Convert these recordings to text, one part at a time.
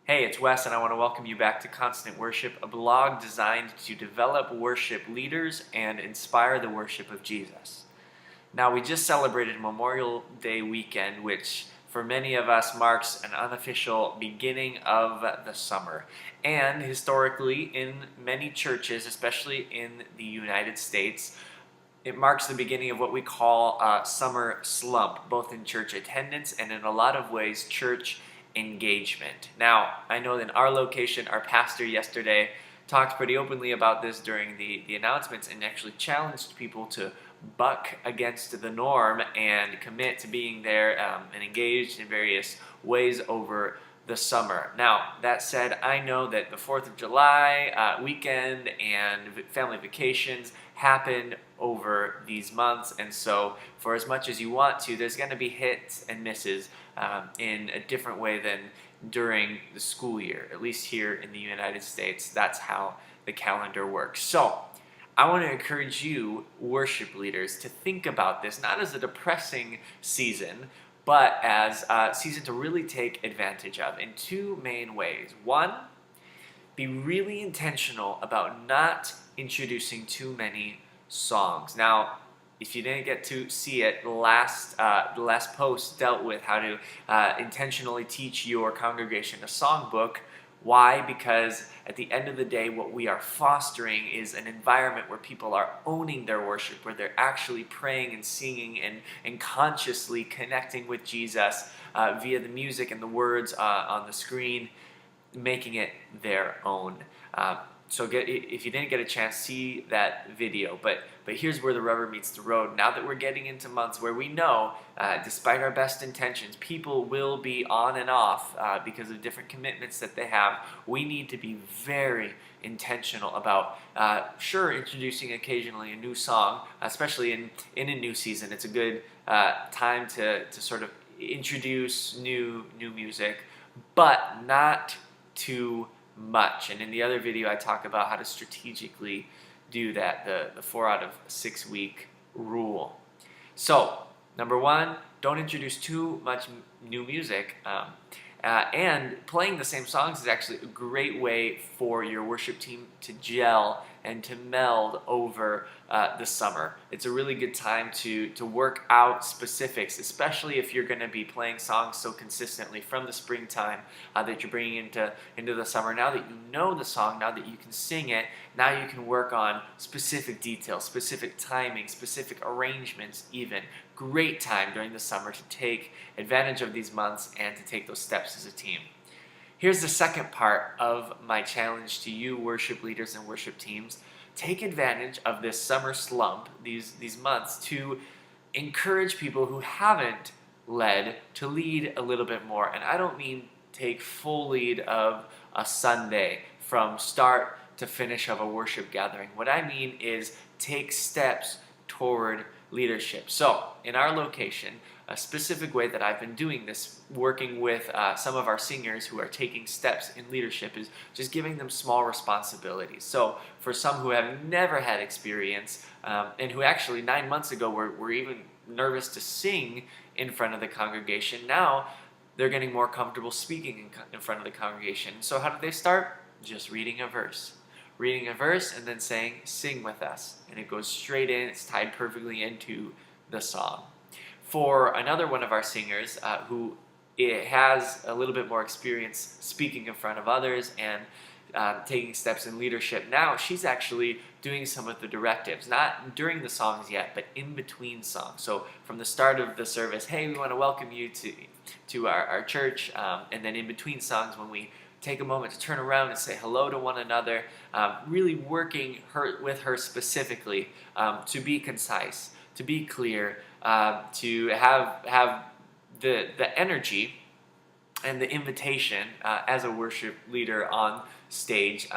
Hey, it's Wes, and I want to welcome you back to Constant Worship, a blog designed to develop worship leaders and inspire the worship of Jesus. Now, we just celebrated Memorial Day weekend, which for many of us marks an unofficial beginning of the summer. And historically, in many churches, especially in the United States, it marks the beginning of what we call summer slump, both in church attendance and in a lot of ways church engagement. Now, I know in our location, our pastor yesterday talked pretty openly about this during the announcements and actually challenged people to buck against the norm and commit to being there and engaged in various ways over the summer. Now, that said, I know that the 4th of July weekend and family vacations happen over these months, and so for as much as you want to, there's going to be hits and misses in a different way than during the school year. At least here in the United States, that's how the calendar works. So I want to encourage you, worship leaders, to think about this not as a depressing season, but as a season to really take advantage of in two main ways. One, be really intentional about not introducing too many songs. Now, if you didn't get to see it, the last post dealt with how to intentionally teach your congregation a songbook. Why? Because at the end of the day, what we are fostering is an environment where people are owning their worship, where they're actually praying and singing and consciously connecting with Jesus via the music and the words on the screen, making it their own. So if you didn't get a chance, see that video. But here's where the rubber meets the road. Now that we're getting into months where we know, despite our best intentions, people will be on and off because of different commitments that they have, we need to be very intentional about, introducing occasionally a new song, especially in a new season. It's a good time to sort of introduce new music, but not too much. And in the other video, I talk about how to strategically do that, the 4 out of 6 week rule. So, number one, don't introduce too much new music. And playing the same songs is actually a great way for your worship team to gel and to meld over the summer. It's a really good time to work out specifics, especially if you're going to be playing songs so consistently from the springtime that you're bringing into the summer. Now that you know the song, now that you can sing it, now you can work on specific details, specific timing, specific arrangements even. Great time during the summer to take advantage of these months and to take those steps as a team. Here's the second part of my challenge to you, worship leaders and worship teams. Take advantage of this summer slump, these months, to encourage people who haven't led to lead a little bit more. And I don't mean take full lead of a Sunday from start to finish of a worship gathering. What I mean is take steps toward leadership. So, in our location, a specific way that I've been doing this, working with some of our singers who are taking steps in leadership, is just giving them small responsibilities. So, for some who have never had experience, and who actually 9 months ago were even nervous to sing in front of the congregation, now they're getting more comfortable speaking in front of the congregation. So, how do they start? Just reading a verse. Reading a verse and then saying, "Sing with us." And it goes straight in, it's tied perfectly into the song. For another one of our singers who has a little bit more experience speaking in front of others and taking steps in leadership now, she's actually doing some of the directives, not during the songs yet, but in between songs. So from the start of the service, hey, we want to welcome you to our church, and then in between songs when we take a moment to turn around and say hello to one another, really working with her specifically to be concise, to be clear, to have the energy and the invitation as a worship leader on stage,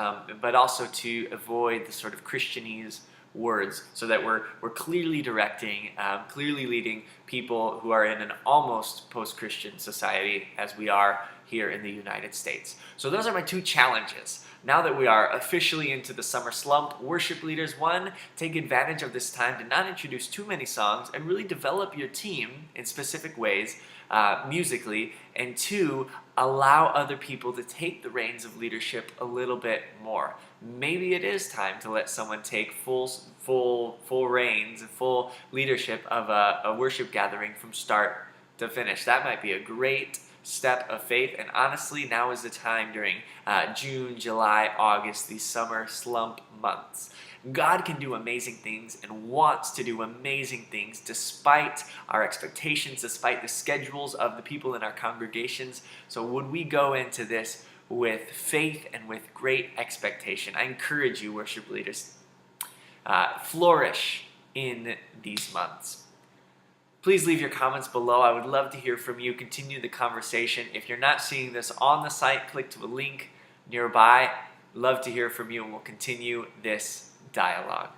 but also to avoid the sort of Christianese words, so that we're clearly directing, clearly leading people who are in an almost post-Christian society, as we are here in the United States. So those are my 2 challenges. Now that we are officially into the summer slump, worship leaders, 1, take advantage of this time to not introduce too many songs and really develop your team in specific ways musically, and 2, allow other people to take the reins of leadership a little bit more. Maybe it is time to let someone take full reins, full leadership of a worship gathering from start to finish. That might be a great step of faith, and honestly, now is the time during June, July, August, these summer slump months. God can do amazing things and wants to do amazing things despite our expectations, despite the schedules of the people in our congregations. So would we go into this with faith and with great expectation? I encourage you, worship leaders, flourish in these months. Please leave your comments below. I would love to hear from you. Continue the conversation. If you're not seeing this on the site, click to a link nearby. Love to hear from you, and we'll continue this dialogue.